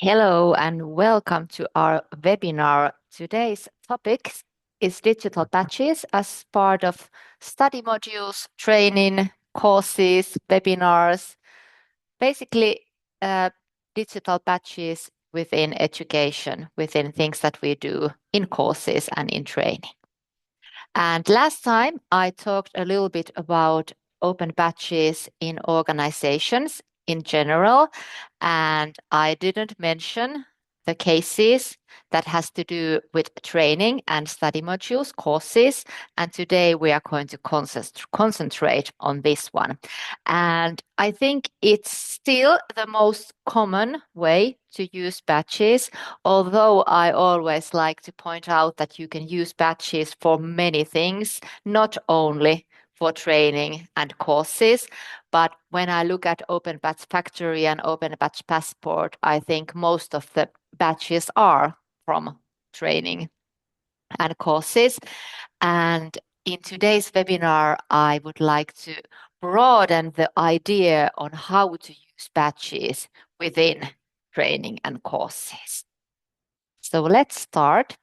Hello and welcome to our webinar. Today's topic is digital badges as part of study modules, training, courses, webinars, basically digital badges within education, within things that we do in courses and in training. And last time I talked a little bit about open badges in organizations in general, and I didn't mention the cases that has to do with training and study modules, courses, and today we are going to concentrate on this one. And I think it's still the most common way to use badges, although I always like to point out that you can use badges for many things, not only for training and courses. But when I look at Open Badge Factory and Open Badge Passport, I think most of the badges are from training and courses. And in today's webinar, I would like to broaden the idea on how to use badges within training and courses. So let's start.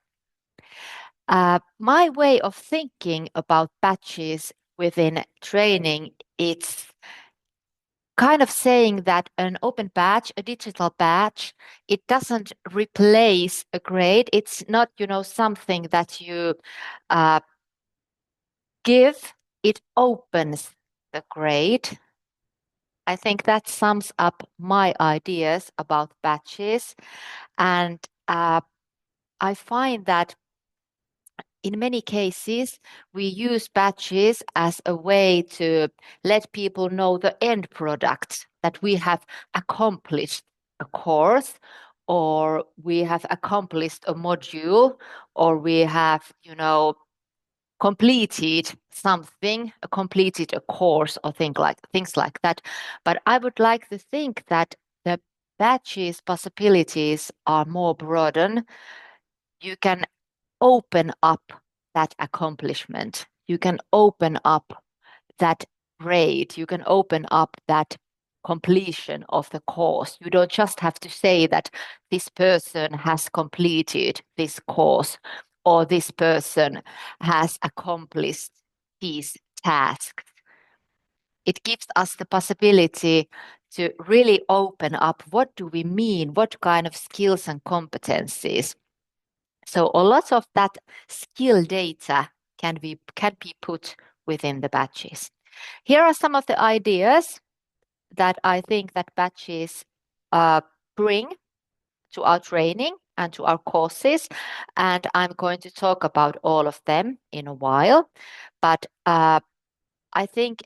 My way of thinking about badges within training, it's kind of saying that an open badge, a digital badge, it doesn't replace a grade. It's not, something that you give, it opens the grade. I think that sums up my ideas about badges. And I find that in many cases, we use badges as a way to let people know the end product, that we have accomplished a course, or we have accomplished a module, or we have, completed something, completed a course, or things like that. But I would like to think that the badges possibilities are more broadened. You can open up that accomplishment. You can open up that grade. You can open up that completion of the course. You don't just have to say that this person has completed this course or this person has accomplished these tasks. It gives us the possibility to really open up what do we mean, what kind of skills and competencies. So a lot of that skill data can be put within the badges. Here are some of the ideas that I think that badges bring to our training and to our courses, and I'm going to talk about all of them in a while. But I think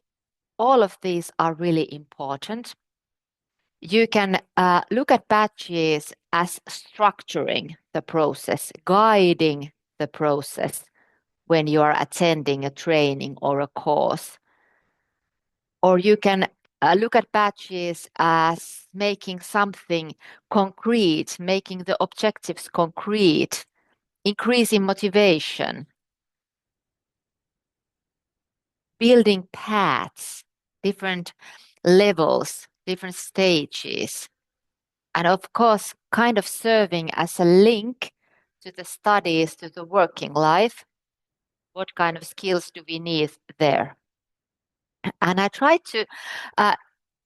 all of these are really important. You can look at badges as structuring the process, guiding the process when you are attending a training or a course. Or you can look at badges as making something concrete, making the objectives concrete, increasing motivation, building paths, different levels, different stages. And of course, kind of serving as a link to the studies, to the working life. What kind of skills do we need there? And I try to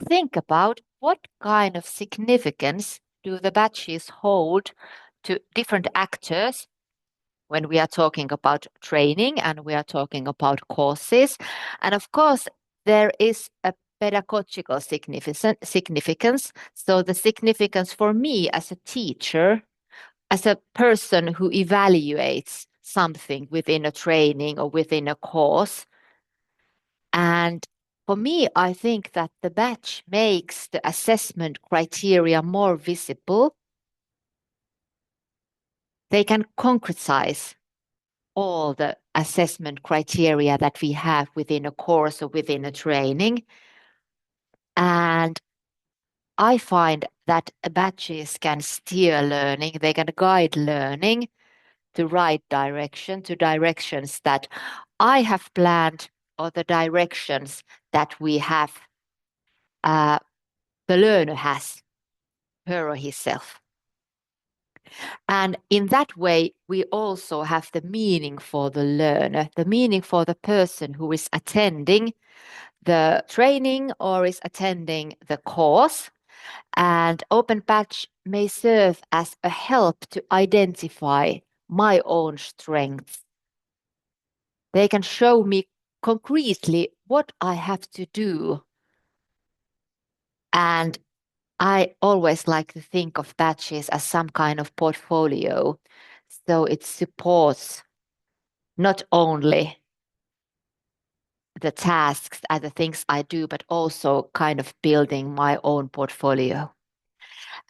think about what kind of significance do the badges hold to different actors when we are talking about training and we are talking about courses. And of course, there is a pedagogical significance. So the significance for me as a teacher, as a person who evaluates something within a training or within a course. And for me, I think that the badge makes the assessment criteria more visible. They can concretize all the assessment criteria that we have within a course or within a training. And I find that badges can steer learning, they can guide learning to right direction, to directions that I have planned or the directions that we have, the learner has, her or himself. And in that way, we also have the meaning for the learner, the meaning for the person who is attending the training or is attending the course. And Open Batch may serve as a help to identify my own strengths. They can show me concretely what I have to do. And I always like to think of batches as some kind of portfolio. So it supports not only the tasks and the things I do, but also kind of building my own portfolio.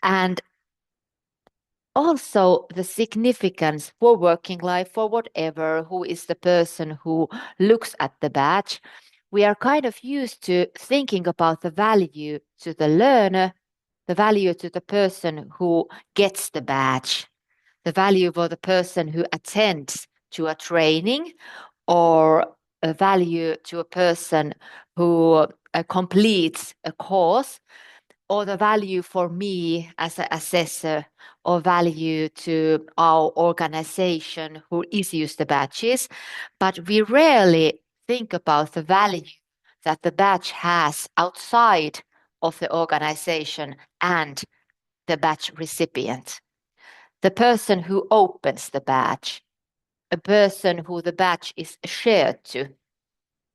And also the significance for working life, for whatever, who is the person who looks at the badge. We are kind of used to thinking about the value to the learner, the value to the person who gets the badge, the value for the person who attends to a training, or a value to a person who completes a course, or the value for me as an assessor, or value to our organization who issues the badges. But we rarely think about the value that the badge has outside of the organization and the badge recipient. The person who opens the badge, a person who the badge is shared to,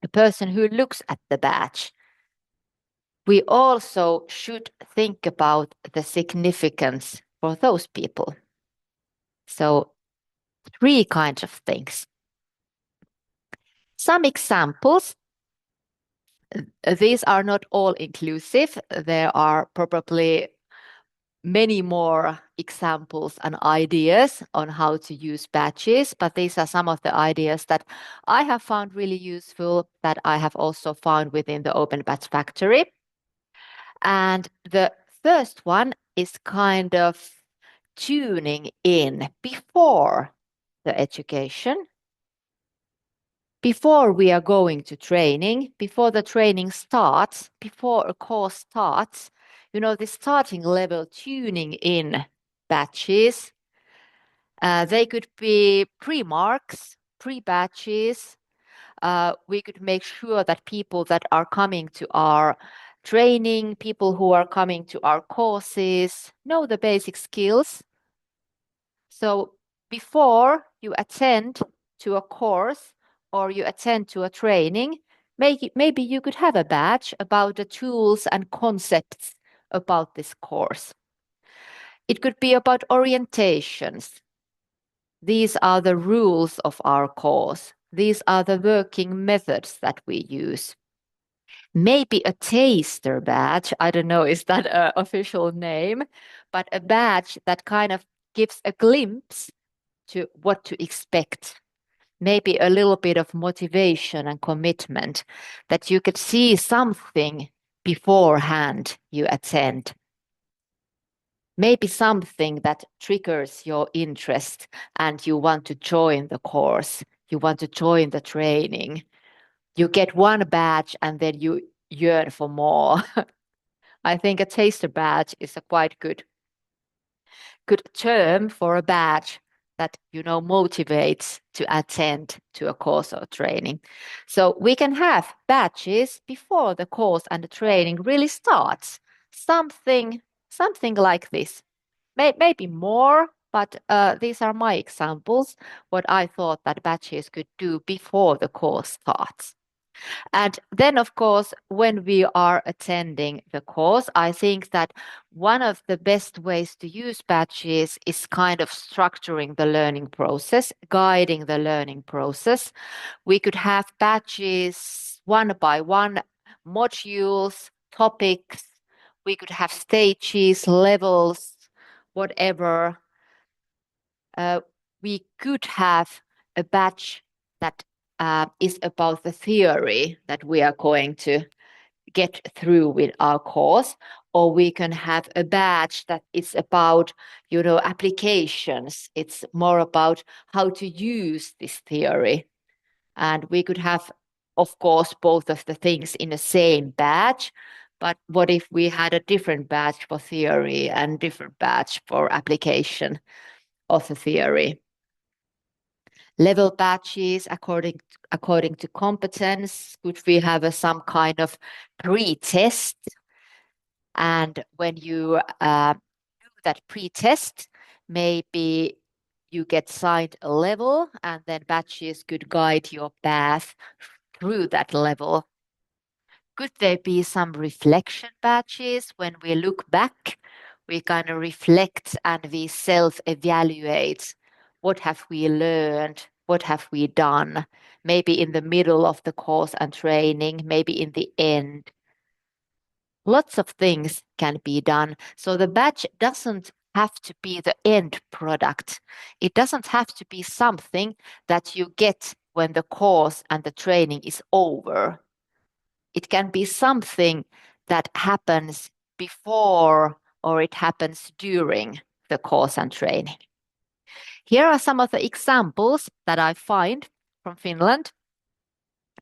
a person who looks at the badge. We also should think about the significance for those people. So, three kinds of things. Some examples. These are not all inclusive. There are probably many more examples and ideas on how to use badges, but these are some of the ideas that I have found really useful, that I have also found within the Open Badge Factory. And the first one is kind of tuning in before the education, before we are going to training, before the training starts, before a course starts, the starting level tuning in batches. They could be pre-marks, pre-batches. We could make sure that people that are coming to our training, people who are coming to our courses, know the basic skills. So before you attend to a course or you attend to a training, maybe you could have a badge about the tools and concepts about this course. It could be about orientations. These are the rules of our course. These are the working methods that we use. Maybe a taster badge. I don't know, is that an official name? But a badge that kind of gives a glimpse to what to expect. Maybe a little bit of motivation and commitment, that you could see something beforehand you attend. Maybe something that triggers your interest and you want to join the course, you want to join the training. You get one badge and then you yearn for more. I think a taster badge is a quite good term for a badge that motivates to attend to a course or training. So we can have badges before the course and the training really starts. Something like this. Maybe more, but these are my examples, what I thought that badges could do before the course starts. And then, of course, when we are attending the course, I think that one of the best ways to use badges is kind of structuring the learning process, guiding the learning process. We could have badges one by one, modules, topics. We could have stages, levels, whatever. We could have a badge that is about the theory that we are going to get through with our course, or we can have a badge that is about, applications. It's more about how to use this theory. And we could have, of course, both of the things in the same badge, but what if we had a different batch for theory and different batch for application of the theory? Level batches according to competence. Could we have some kind of pre-test? And when you do that pre-test, maybe you get assigned a level, and then batches could guide your path through that level. Could there be some reflection batches when we look back? We kind of reflect and we self-evaluate. What have we learned? What have we done? Maybe in the middle of the course and training, maybe in the end. Lots of things can be done. So the batch doesn't have to be the end product. It doesn't have to be something that you get when the course and the training is over. It can be something that happens before or it happens during the course and training. Here are some of the examples that I find from Finland.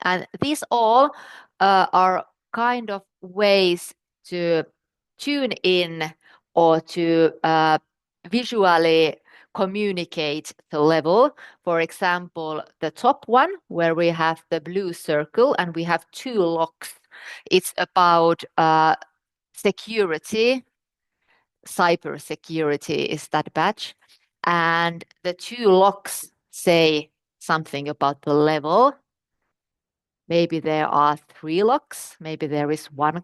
And these all are kind of ways to tune in or to visually communicate the level. For example, the top one where we have the blue circle and we have two locks. It's about security, cyber security is that badge. And the two locks say something about the level. Maybe there are three locks, maybe there is one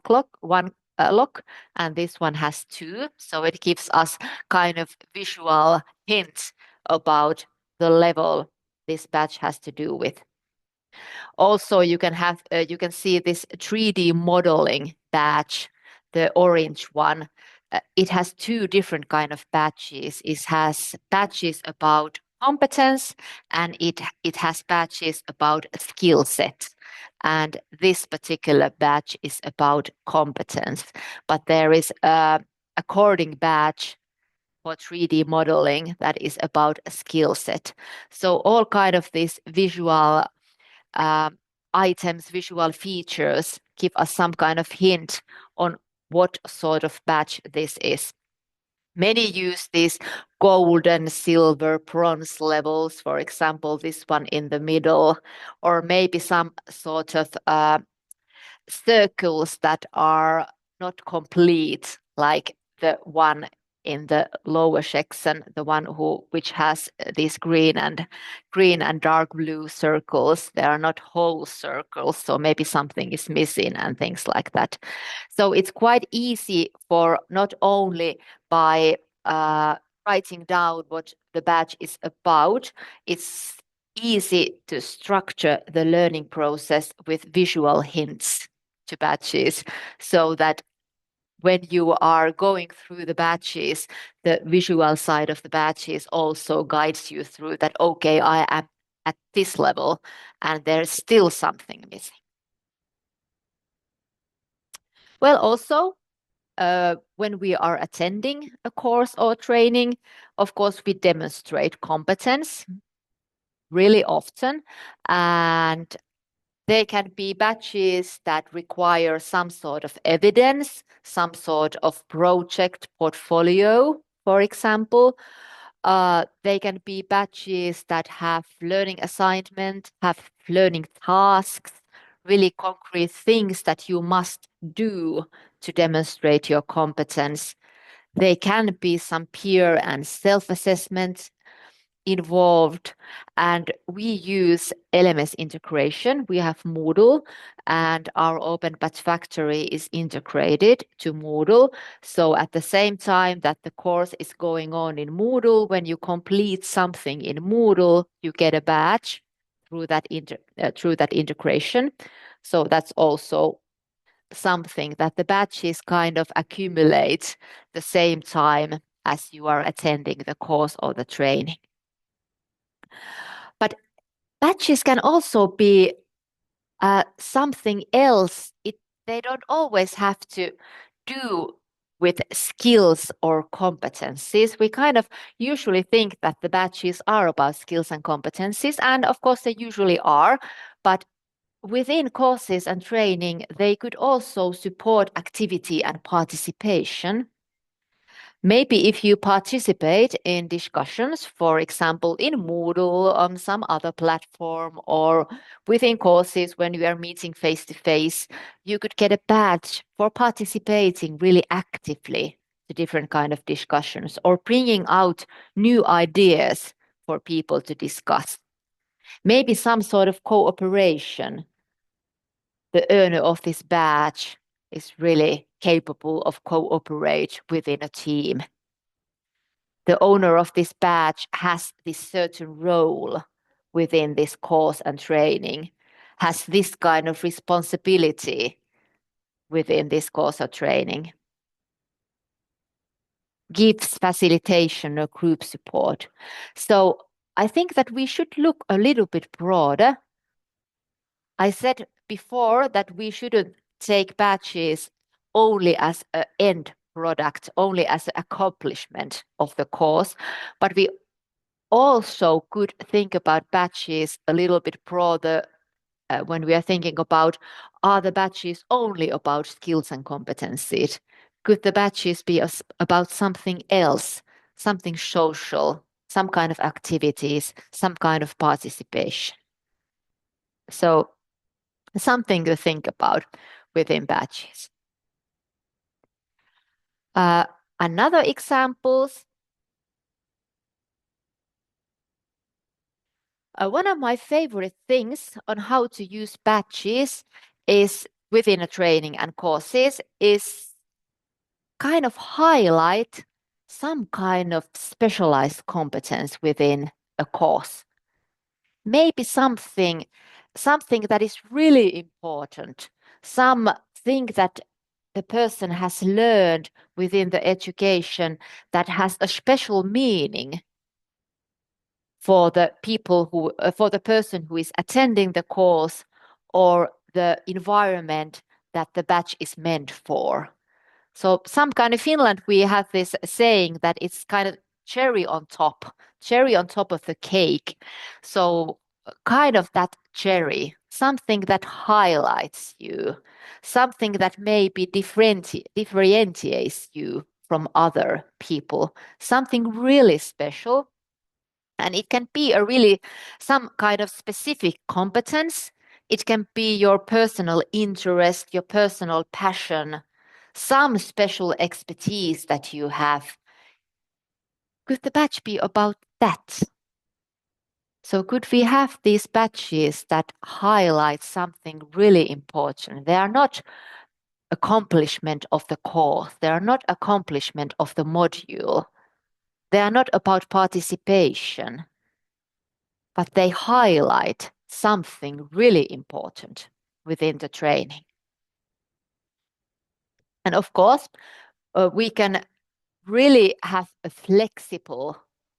lock, and this one has two. So it gives us kind of visual hints about the level this badge has to do with. Also, you can see this 3D modeling badge, the orange one. It has two different kind of badges. It has badges about competence and it has badges about skill set. And this particular badge is about competence. But there is a coding badge for 3D modeling that is about a skill set. So all kind of these visual items, visual features give us some kind of hint on what sort of badge this is. Many use these gold and silver, bronze levels, for example, this one in the middle, or maybe some sort of circles that are not complete, like the one in the lower section, the one which has these green and dark blue circles. They are not whole circles, so maybe something is missing and things like that. So it's quite easy for not only by writing down what the badge is about, it's easy to structure the learning process with visual hints to badges so that when you are going through the badges, the visual side of the badges also guides you through that, okay, I am at this level and there's still something missing. Well, also, when we are attending a course or training, of course, we demonstrate competence really often. And there can be badges that require some sort of evidence, some sort of project portfolio, for example. They can be badges that have learning assignment, have learning tasks, really concrete things that you must do to demonstrate your competence. They can be some peer and self-assessment involved, and we use LMS integration. We have Moodle and our Open Batch Factory is integrated to Moodle. So at the same time that the course is going on in Moodle, when you complete something in Moodle, you get a badge through that integration. So that's also something that the badges kind of accumulate the same time as you are attending the course or the training. But badges can also be something else. They don't always have to do with skills or competencies. We kind of usually think that the badges are about skills and competencies, and of course they usually are, but within courses and training, they could also support activity and participation. Maybe if you participate in discussions, for example, in Moodle, on some other platform, or within courses when you are meeting face to face, you could get a badge for participating really actively to different kind of discussions or bringing out new ideas for people to discuss. Maybe some sort of cooperation. The earner of this badge is really capable of cooperate within a team. The owner of this badge has this certain role within this course and training, has this kind of responsibility within this course or training, gives facilitation or group support. So I think that we should look a little bit broader. I said before that we shouldn't take badges only as an end product, only as an accomplishment of the course, but we also could think about badges a little bit broader when we are thinking about, are the badges only about skills and competencies? Could the badges be about something else, something social, some kind of activities, some kind of participation? So something to think about within badges. Uh, Another examples. One of my favorite things on how to use badges is within a training and courses is kind of highlight some kind of specialized competence within a course. Maybe something that is really important, something that the person has learned within the education that has a special meaning for the people for the person who is attending the course or the environment that the badge is meant for. So some kind of Finland, we have this saying that it's kind of cherry on top of the cake. So kind of that cherry, something that highlights you, something that maybe differentiates you from other people, something really special. And it can be a really some kind of specific competence. It can be your personal interest, your personal passion, some special expertise that you have. Could the badge be about that? So could we have these badges that highlight something really important? They are not accomplishment of the course. They are not accomplishment of the module. They are not about participation, but they highlight something really important within the training. And of course, we can really have a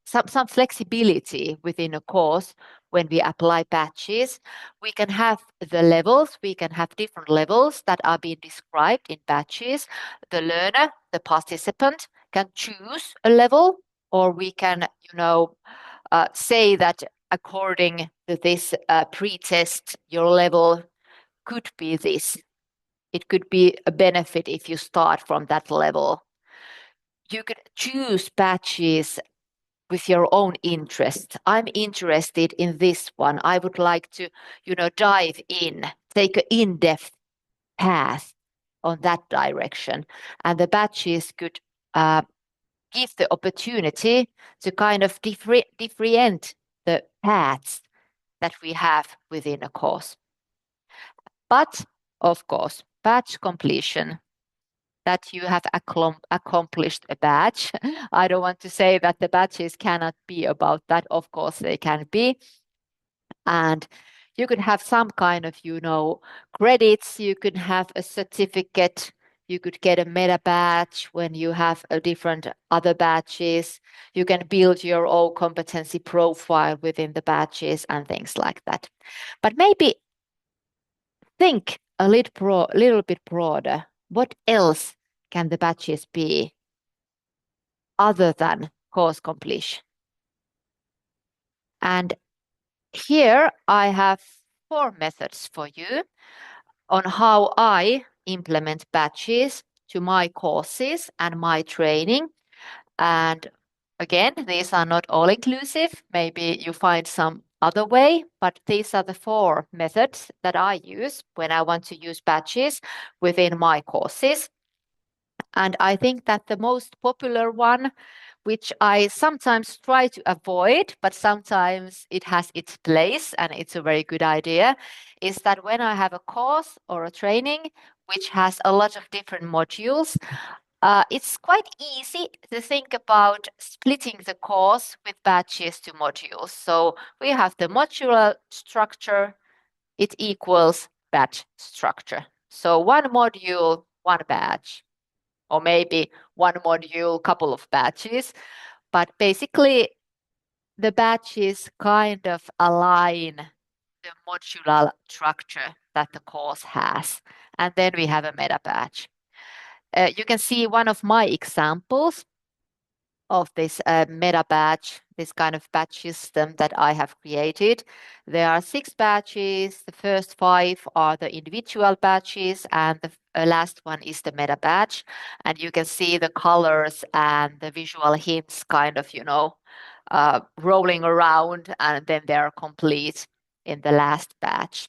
some flexibility within a course when we apply badges. We can have the levels, we can have different levels that are being described in badges. The learner, the participant can choose a level, or we can, say that according to this pre-test, your level could be this. It could be a benefit if you start from that level. You could choose badges with your own interest. I'm interested in this one. I would like to, dive in, take an in-depth path on that direction. And the badges could give the opportunity to kind of differentiate the paths that we have within a course. But of course, badge completion, that you have accomplished a badge. I don't want to say that the badges cannot be about that. Of course, they can be. And you could have some kind of, credits. You could have a certificate. You could get a meta badge when you have a different other badges. You can build your own competency profile within the badges and things like that. But maybe think a little bit broader. What else can the badges be other than course completion? And here I have four methods for you on how I implement batches to my courses and my training. And again, these are not all inclusive. Maybe you find some other way, but these are the four methods that I use when I want to use batches within my courses. And I think that the most popular one, which I sometimes try to avoid, but sometimes it has its place and it's a very good idea, is that when I have a course or a training which has a lot of different modules, it's quite easy to think about splitting the course with batches to modules. So we have the modular structure, it equals batch structure. So one module, one batch, or maybe one module, couple of batches. But basically, the batches kind of align the modular structure that the course has. And then we have a meta batch. You can see one of my examples of this meta batch, this kind of batch system that I have created. There are 6 batches. The first 5 are the individual batches, and the last one is the meta batch. And you can see the colors and the visual hints kind of, rolling around, and then they're complete in the last batch.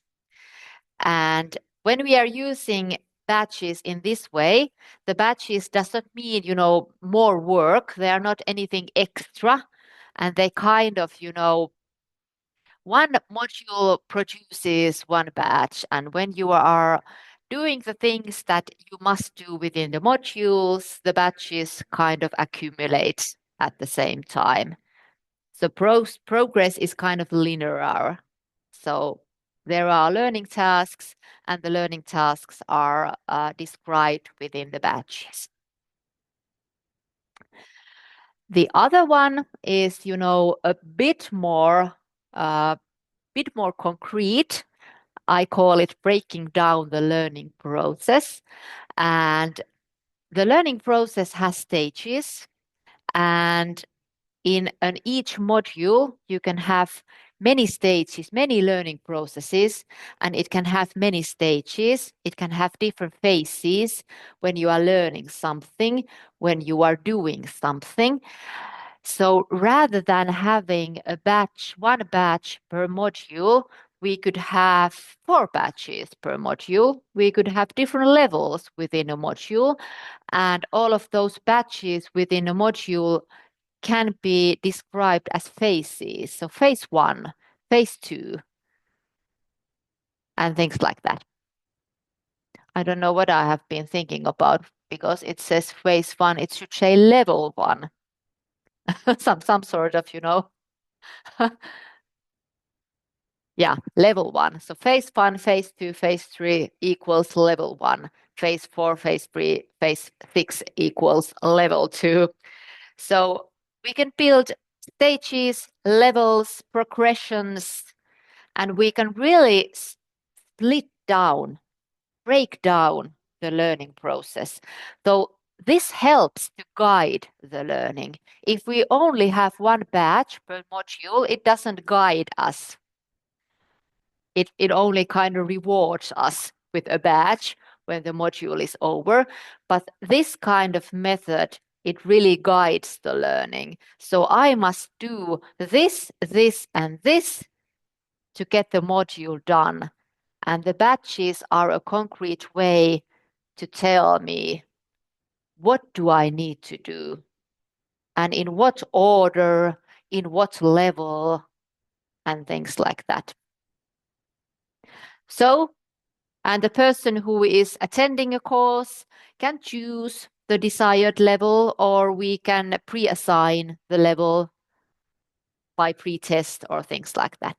And when we are using batches in this way, the batches does not mean, more work. They are not anything extra. And they kind of, one module produces one batch. And when you are doing the things that you must do within the modules, the batches kind of accumulate at the same time. So progress is kind of linear. So there are learning tasks, and the learning tasks are described within the batches. The other one is, a bit more concrete. I call it breaking down the learning process. And the learning process has stages, and in each module, you can have many stages, many learning processes, and it can have many stages. It can have different phases when you are learning something, when you are doing something. So rather than having one batch per module, we could have 4 batches per module. We could have different levels within a module, and all of those batches within a module can be described as phases. So phase 1, phase 2, and things like that. I don't know what I have been thinking about because it says phase 1, it should say level 1. some sort of, yeah, level 1. So phase 1, phase 2, phase 3 equals level 1. Phase 4, phase 3, phase 6 equals level 2. So we can build stages, levels, progressions, and we can really break down the learning process. So this helps to guide the learning. If we only have one batch per module, it doesn't guide us. It only kind of rewards us with a badge when the module is over. But this kind of method, it really guides the learning. So I must do this, and this to get the module done. And the batches are a concrete way to tell me what do I need to do and in what order, in what level, and things like that. So, and the person who is attending a course can choose the desired level, or we can pre-assign the level by pre-test or things like that.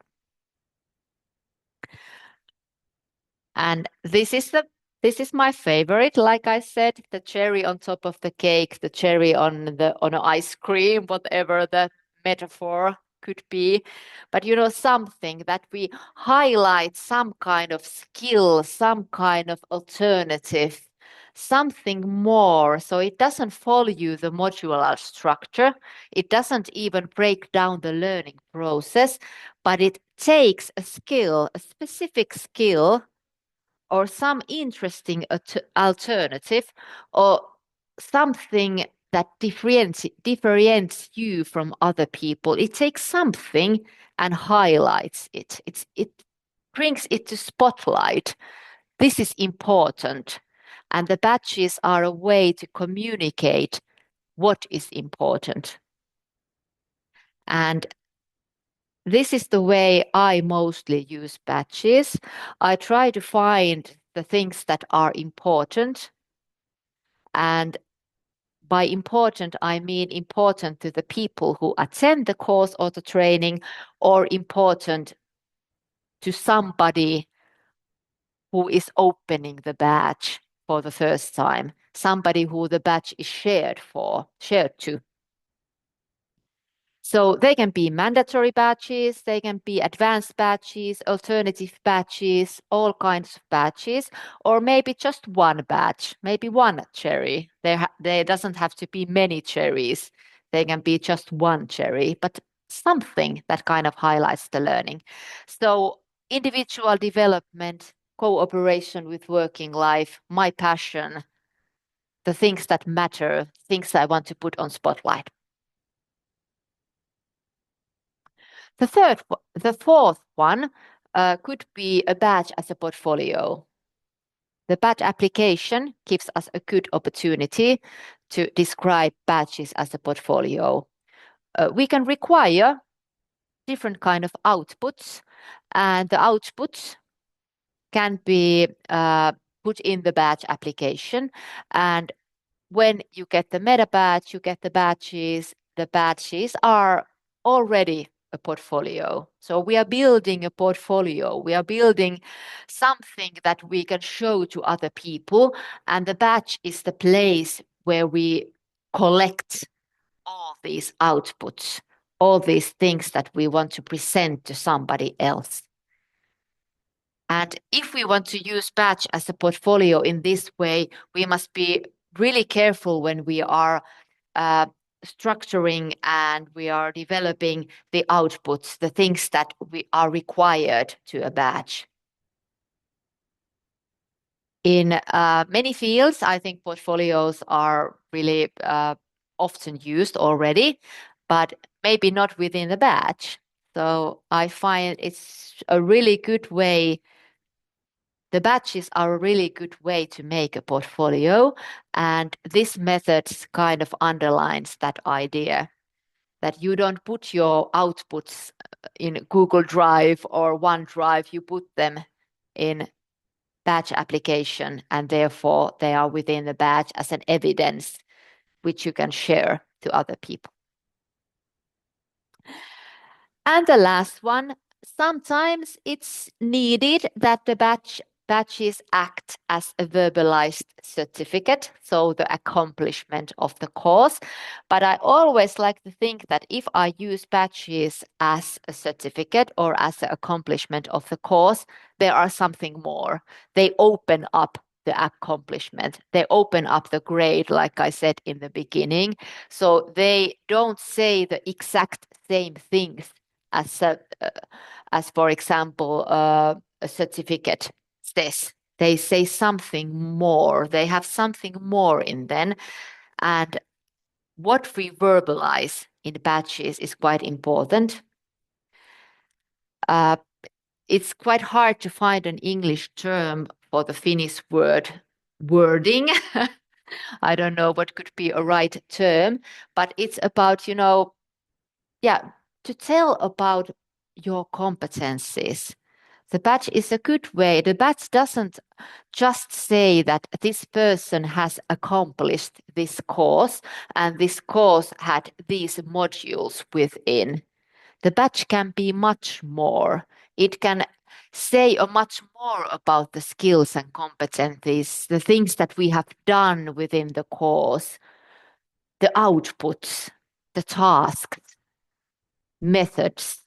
And this is my favorite, like I said, the cherry on top of the cake, the cherry on ice cream, whatever the metaphor could be. But something that we highlight some kind of skill, some kind of alternative, something more. So it doesn't follow you the modular structure. It doesn't even break down the learning process, but it takes a skill, a specific skill, or some interesting alternative, or something that differentiates you from other people. It takes something and highlights it. It brings it to spotlight. This is important. And the badges are a way to communicate what is important. And this is the way I mostly use badges. I try to find the things that are important. And by important, I mean important to the people who attend the course or the training, or important to somebody who is opening the badge for the first time, somebody who the badge is shared to. So they can be mandatory badges, they can be advanced badges, alternative badges, all kinds of badges, or maybe just one badge, maybe one cherry. There doesn't have to be many cherries. They can be just one cherry, but something that kind of highlights the learning. So individual development, cooperation with working life, my passion, the things that matter, things I want to put on spotlight. The fourth one could be a badge as a portfolio. The badge application gives us a good opportunity to describe badges as a portfolio. We can require different kind of outputs, and the outputs can be put in the badge application. And when you get the meta badge, you get the badges. The badges are already a portfolio. So we are building a portfolio. We are building something that we can show to other people. And the badge is the place where we collect all these outputs, all these things that we want to present to somebody else. And if we want to use badge as a portfolio in this way, we must be really careful when we are structuring and we are developing the outputs, the things that we are required to a badge. In many fields, I think portfolios are really often used already, but maybe not within the badge. So I find it's a really good way. The badges are a really good way to make a portfolio, and this method kind of underlines that idea that you don't put your outputs in Google Drive or OneDrive, you put them in badge application, and therefore they are within the badge as an evidence which you can share to other people. And the last one, sometimes it's needed that the badges act as a verbalized certificate, so the accomplishment of the course. But I always like to think that if I use badges as a certificate or as an accomplishment of the course, there are something more. They open up the accomplishment. They open up the grade, like I said in the beginning. So they don't say the exact same things as for example, a certificate says. They say something more. They have something more in them. And what we verbalize in badges is quite important. It's quite hard to find an English term for the Finnish wording. I don't know what could be a right term, but it's about, to tell about your competencies. The badge is a good way. The badge doesn't just say that this person has accomplished this course and this course had these modules within. The badge can be much more. It can say much more about the skills and competencies, the things that we have done within the course, the outputs, the tasks, methods,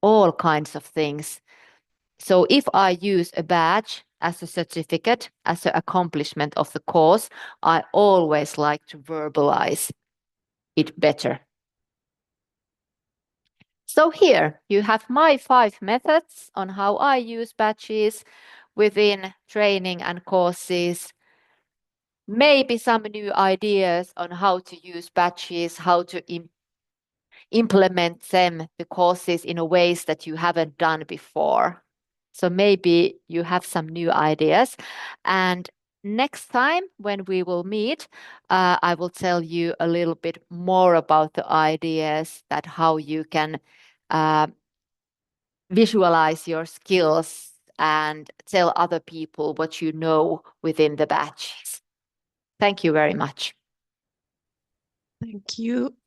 all kinds of things. So if I use a badge as a certificate, as an accomplishment of the course, I always like to verbalize it better. So here you have my 5 methods on how I use badges within training and courses. Maybe some new ideas on how to use badges, how to implement them, the courses in a ways that you haven't done before. So maybe you have some new ideas. And next time when we will meet, I will tell you a little bit more about the ideas that how you can uh, visualize your skills and tell other people what you know within the badges. Thank you very much. Thank you.